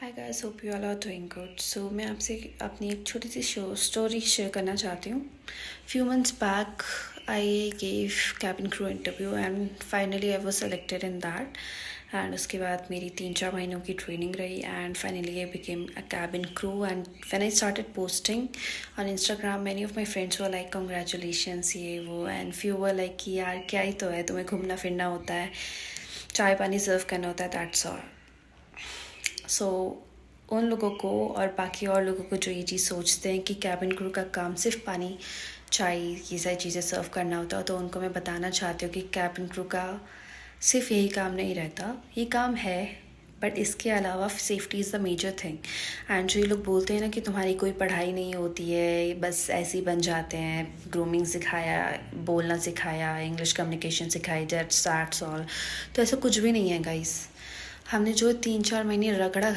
Hi guys, hope you all are doing good. So मैं आपसे अपनी एक छोटी सी स्टोरी शेयर करना चाहती हूँ। Few months back I gave cabin crew interview and finally I was selected in that. And उसके बाद मेरी 3-4 महीनों की ट्रेनिंग रही and finally I became a cabin crew. And when I started posting on Instagram, many of my friends were like congratulations, ये वो, and few were like कि यार क्या ही तो है, तुम्हें घूमना फिरना होता है, चाय पानी सर्व करना होता है, दैट्स ऑल। सो उन लोगों को और बाकी और लोगों को जो ये चीज़ सोचते हैं कि कैबिन क्रू का काम सिर्फ पानी चाय ये सारी चीज़ें सर्व करना होता है, तो उनको मैं बताना चाहती हूँ कि कैबिन क्रू का सिर्फ यही काम नहीं रहता। ये काम है, बट इसके अलावा safety is the major thing. And जो ये लोग बोलते हैं ना कि तुम्हारी कोई पढ़ाई नहीं होती है, बस ऐसे ही बन जाते हैं, ग्रूमिंग सिखाया, बोलना सिखाया, इंग्लिश कम्युनिकेशन सिखाई, दैट्स ऑल, तो ऐसा कुछ भी नहीं है गाइस। हमने जो 3-4 महीने रगड़ा